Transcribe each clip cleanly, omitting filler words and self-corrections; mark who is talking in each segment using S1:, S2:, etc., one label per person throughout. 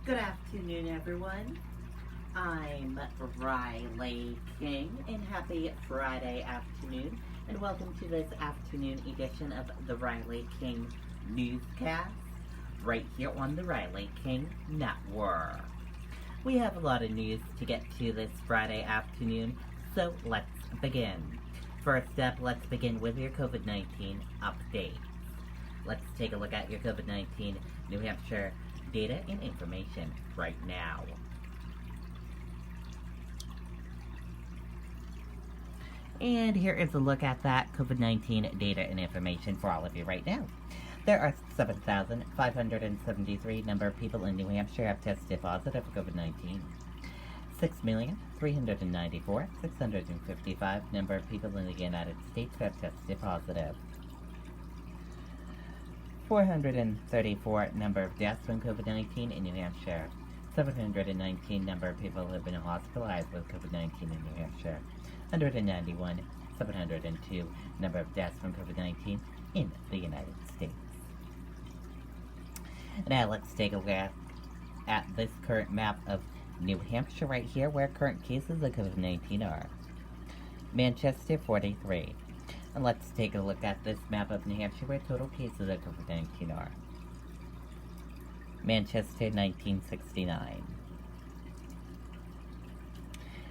S1: Good afternoon, everyone. I'm Riley King, and happy Friday afternoon, and welcome to this afternoon edition of the Riley King Newscast, right here on the Riley King Network. We have a lot of news to get to this Friday afternoon, so let's begin. First up, let's begin with your COVID-19 updates. Let's take a look at your COVID-19 New Hampshire data and information right now. And here is a look at that COVID-19 data and information for all of you right now. There are 7,573 number of people in New Hampshire have tested positive for COVID-19. 6,394,655 number of people in the United States have tested positive. 434 number of deaths from COVID-19 in New Hampshire. 719 number of people have been hospitalized with COVID-19 in New Hampshire. 191, 702 number of deaths from COVID-19 in the United States. Now let's take a look at this current map of New Hampshire right here, where current cases of COVID-19 are. Manchester, 43. And let's take a look at this map of New Hampshire, where total cases of COVID-19 are. Manchester, 1969.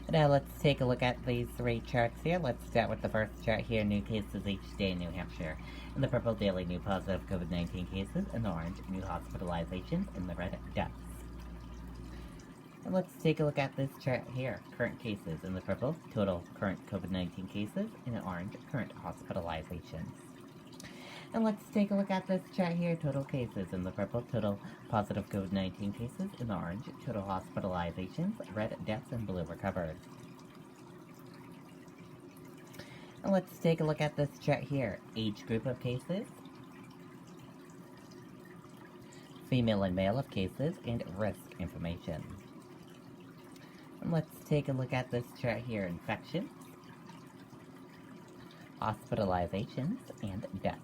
S1: Now let's take a look at these three charts here. Let's start with the first chart here, new cases each day in New Hampshire. In the purple, daily new positive COVID-19 cases. In the orange, new hospitalizations. In the red, deaths. And let's take a look at this chart here. Current cases. In the purple, total current COVID-19 cases. In the orange, current hospitalizations. And let's take a look at this chart here. Total cases. In the purple, total positive COVID-19 cases. In the orange, total hospitalizations. Red, deaths, and blue, recovered. And let's take a look at this chart here. Age group of cases. Female and male of cases. And risk information. And let's take a look at this chart here. Infections, hospitalizations, and deaths.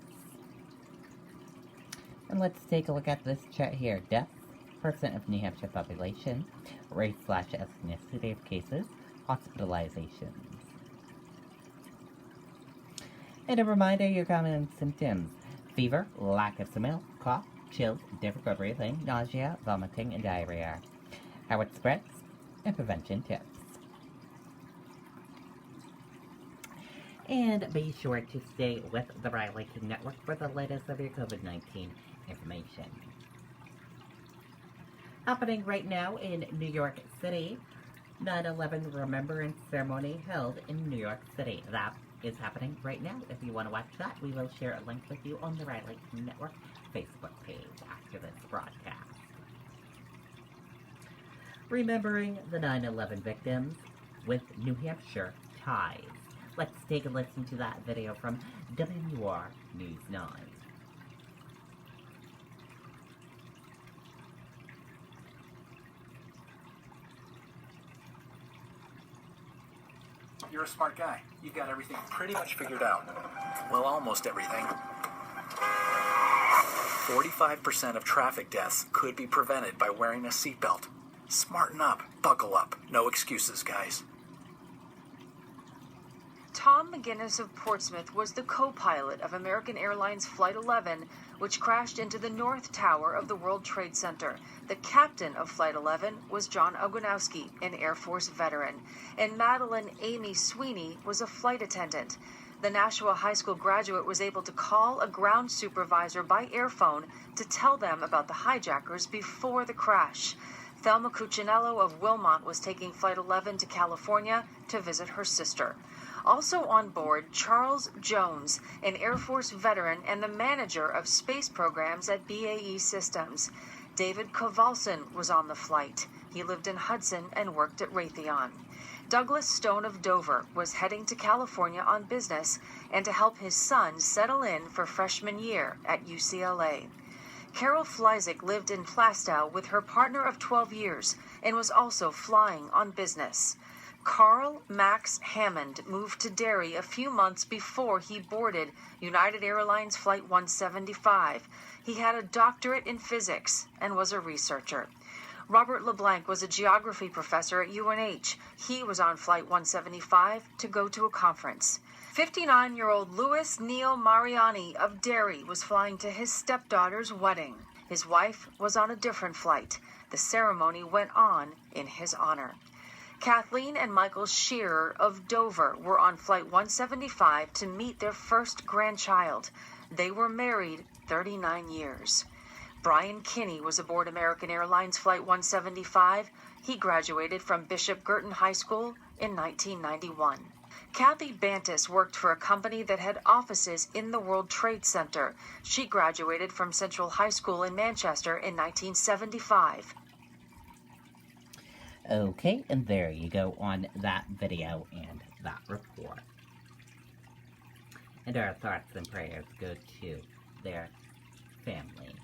S1: And let's take a look at this chart here. Deaths, percent of New Hampshire population, race/ethnicity of cases, hospitalizations. And a reminder, your common symptoms: fever, lack of smell, cough, chills, difficult breathing, nausea, vomiting, and diarrhea. How it spreads, and prevention tips. And be sure to stay with the Riley King Network for the latest of your COVID-19 information. Happening right now in New York City, 9/11 Remembrance Ceremony held in New York City. That is happening right now. If you want to watch that, we will share a link with you on the Riley King Network Facebook page after this broadcast. Remembering the 9/11 victims with New Hampshire ties. Let's take a listen to that video from WR News 9.
S2: You're a smart guy. You got everything pretty much figured out. Well, almost everything. 45% of traffic deaths could be prevented by wearing a seatbelt. Smarten up. Buckle up. No excuses, guys.
S3: Tom McGinnis of Portsmouth was the co-pilot of American Airlines Flight 11, which crashed into the North Tower of the World Trade Center. The captain of Flight 11 was John Ogonowski, an Air Force veteran, and Madeline Amy Sweeney was a flight attendant. The Nashua High School graduate was able to call a ground supervisor by airphone to tell them about the hijackers before the crash. Thelma Cuccinello of Wilmot was taking Flight 11 to California to visit her sister. Also on board, Charles Jones, an Air Force veteran and the manager of space programs at BAE Systems. David Kovalson was on the flight. He lived in Hudson and worked at Raytheon. Douglas Stone of Dover was heading to California on business and to help his son settle in for freshman year at UCLA. Carol Fleizik lived in Plastow with her partner of 12 years and was also flying on business. Carl Max Hammond moved to Derry a few months before he boarded United Airlines Flight 175. He had a doctorate in physics and was a researcher. Robert LeBlanc was a geography professor at UNH. He was on Flight 175 to go to a conference. 59-year-old Louis Neil Mariani of Derry was flying to his stepdaughter's wedding. His wife was on a different flight. The ceremony went on in his honor. Kathleen and Michael Shearer of Dover were on Flight 175 to meet their first grandchild. They were married 39 years. Brian Kinney was aboard American Airlines Flight 175. He graduated from Bishop Girton High School in 1991. Kathy Bantis worked for a company that had offices in the World Trade Center. She graduated from Central High School in Manchester in 1975.
S1: Okay, and there you go on that video and that report. And our thoughts and prayers go to their family.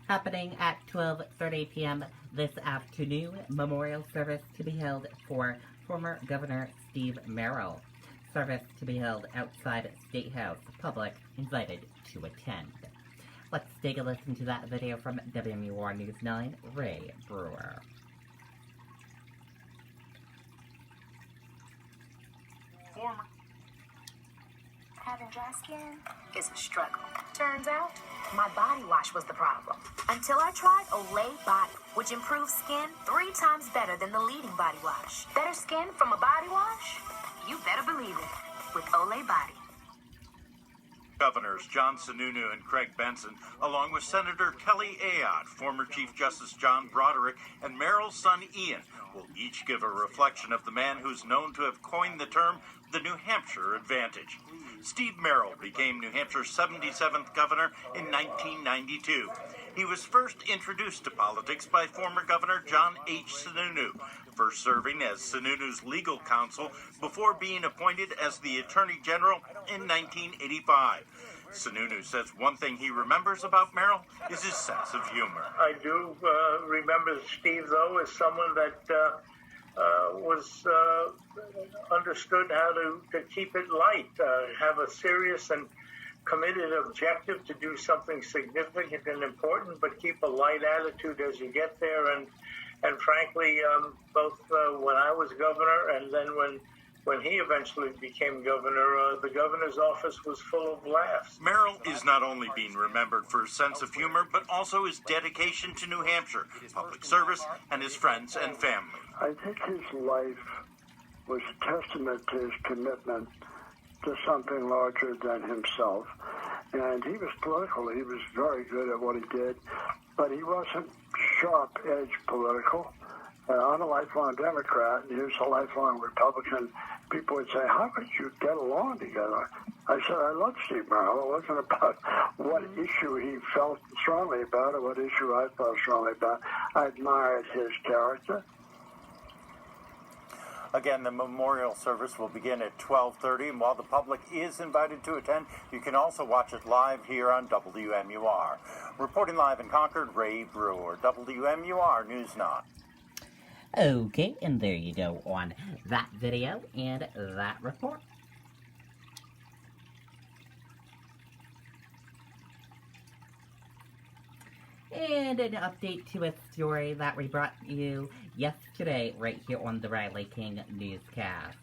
S1: Happening at 12:30 p.m. this afternoon, memorial service to be held for former Governor Steve Merrill. Service to be held outside State House. Public invited to attend. Let's take a listen to that video from WMUR News 9, Ray Brewer.
S4: Having dry skin is a struggle. Turns out, my body wash was the problem. Until I tried Olay Body, which improves skin 3 times better than the leading body wash. Better skin from a body wash? You better believe it with Olay Body.
S5: Governors John Sununu and Craig Benson, along with Senator Kelly Ayotte, former Chief Justice John Broderick, and Merrill's son Ian, will each give a reflection of the man who's known to have coined the term the New Hampshire Advantage. Steve Merrill became New Hampshire's 77th governor in 1992. He was first introduced to politics by former Governor John H. Sununu, first serving as Sununu's legal counsel before being appointed as the Attorney General in 1985. Sununu says one thing he remembers about Merrill is his sense of humor.
S6: I do remember Steve, though, as someone that was understood how to keep it light, have a serious and committed objective to do something significant and important, but keep a light attitude as you get there. And frankly, both when I was governor and then when he eventually became governor, the governor's office was full of laughs.
S5: Merrill is not only being remembered for his sense of humor, but also his dedication to New Hampshire, public service, and his friends and family.
S7: I think his life was a testament to his commitment to something larger than himself. And he was political. He was very good at what he did, but he wasn't sharp-edged political. I'm a lifelong Democrat, and he was a lifelong Republican. People would say, how could you get along together? I said, I love Steve Merrill. It wasn't about what issue he felt strongly about or what issue I felt strongly about. I admired his character.
S8: Again, the memorial service will begin at 12:30, and while the public is invited to attend, you can also watch it live here on WMUR. Reporting live in Concord, Ray Brewer, WMUR News 9.
S1: Okay, and there you go on that video and that report. And an update to a story that we brought you yesterday right here on the Riley King Newscast.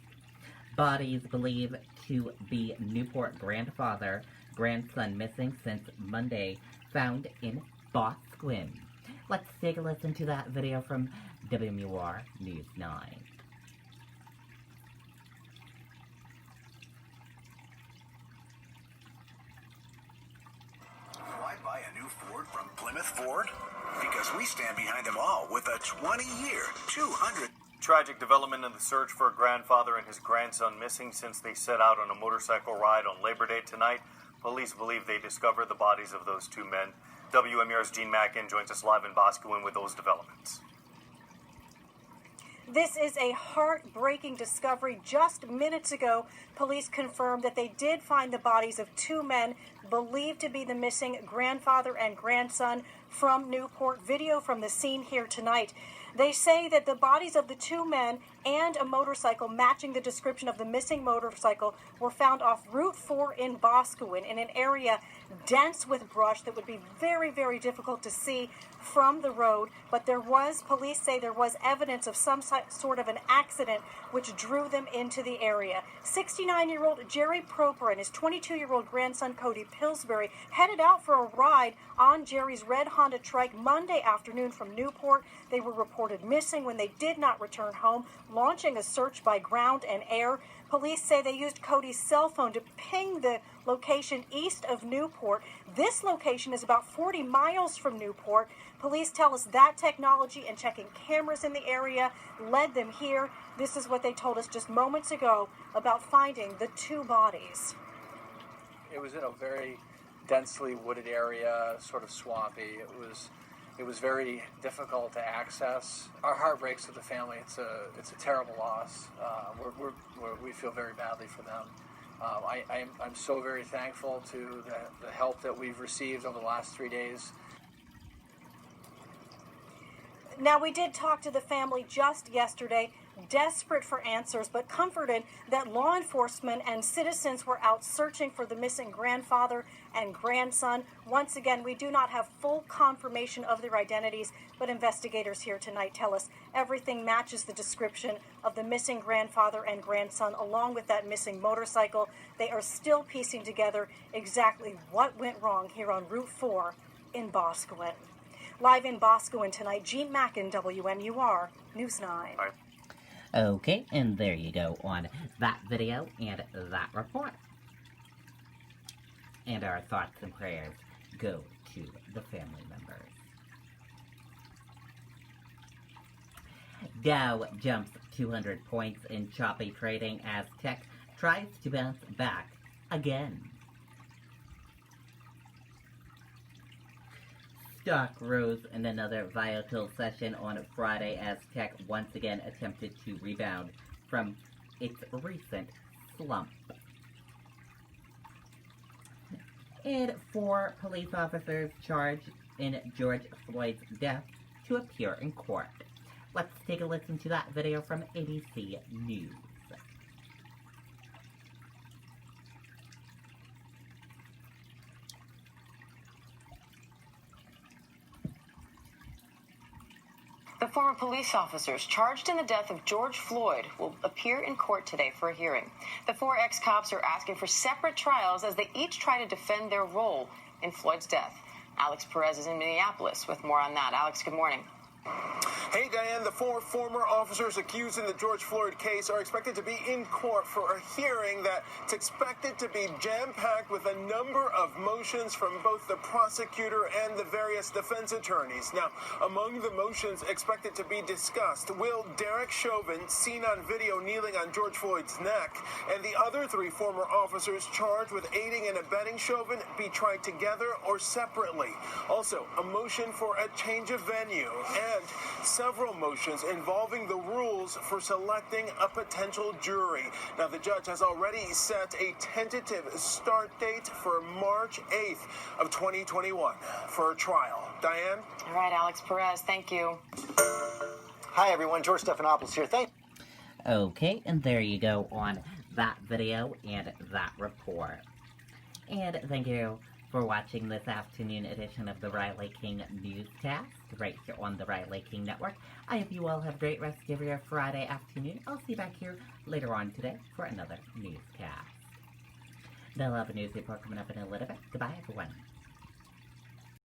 S1: Bodies believed to be Newport grandson missing since Monday, found in Bosquen. Let's take a listen to that video from WMUR News 9.
S2: Why buy a new Ford from Plymouth Ford? Because we stand behind them all with a 20-year, 200...
S8: Tragic development in the search for a grandfather and his grandson missing since they set out on a motorcycle ride on Labor Day tonight. Police believe they discovered the bodies of those two men. WMUR's Gene Mackin joins us live in Boscawen with those developments.
S9: This is a heartbreaking discovery. Just minutes ago, police confirmed that they did find the bodies of two men believed to be the missing grandfather and grandson from Newport. Video from the scene here tonight. They say that the bodies of the two men and a motorcycle matching the description of the missing motorcycle were found off Route 4 in Boscawen in an area dense with brush that would be very, very difficult to see from the road. But police say there was evidence of some sort of an accident which drew them into the area. 69-year-old Jerry Proper and his 22-year-old grandson Cody Pillsbury headed out for a ride on Jerry's red Honda Trike Monday afternoon from Newport. They were reported missing when they did not return home, launching a search by ground and air. Police say they used Cody's cell phone to ping the location east of Newport. This location is about 40 miles from Newport. Police tell us that technology and checking cameras in the area led them here. This is what they told us just moments ago about finding the two bodies.
S10: It was in a very densely wooded area, sort of swampy. It was very difficult to access. Our heart breaks with the family. It's a terrible loss. We feel very badly for them. I'm so very thankful to the help that we've received over the last 3 days.
S9: Now, we did talk to the family just yesterday, desperate for answers, but comforted that law enforcement and citizens were out searching for the missing grandfather and grandson. Once again, we do not have full confirmation of their identities, but investigators here tonight tell us everything matches the description of the missing grandfather and grandson, along with that missing motorcycle. They are still piecing together exactly what went wrong here on Route 4 in Boscawen. Live in Boscawen tonight, Jean Mackin, WMUR, News 9.
S1: Okay, and there you go on that video and that report. And our thoughts and prayers go to the family members. Dow jumps 200 points in choppy trading as tech tries to bounce back again. Stock rose in another volatile session on Friday as tech once again attempted to rebound from its recent slump. And 4 police officers charged in George Floyd's death to appear in court. Let's take a listen to that video from ABC News.
S3: The former police officers charged in the death of George Floyd will appear in court today for a hearing. The 4 ex-cops are asking for separate trials as they each try to defend their role in Floyd's death. Alex Perez is in Minneapolis with more on that. Alex, good morning.
S11: Hey, Diane, the 4 former officers accused in the George Floyd case are expected to be in court for a hearing that's expected to be jam-packed with a number of motions from both the prosecutor and the various defense attorneys. Now, among the motions expected to be discussed, will Derek Chauvin, seen on video kneeling on George Floyd's neck, and the other 3 former officers charged with aiding and abetting Chauvin be tried together or separately? Also, a motion for a change of venue and several motions involving the rules for selecting a potential jury. Now, the judge has already set a tentative start date for March 8th of 2021 for a trial. Diane?
S3: All right, Alex Perez, thank you.
S12: Hi, everyone. George Stephanopoulos here.
S1: Okay, and there you go on that video and that report. And thank you for watching this afternoon edition of the Riley King Newscast, right here on the Riley King Network. I hope you all have a great rest of your Friday afternoon. I'll see you back here later on today for another newscast. They'll have a news report coming up in a little bit. Goodbye, everyone.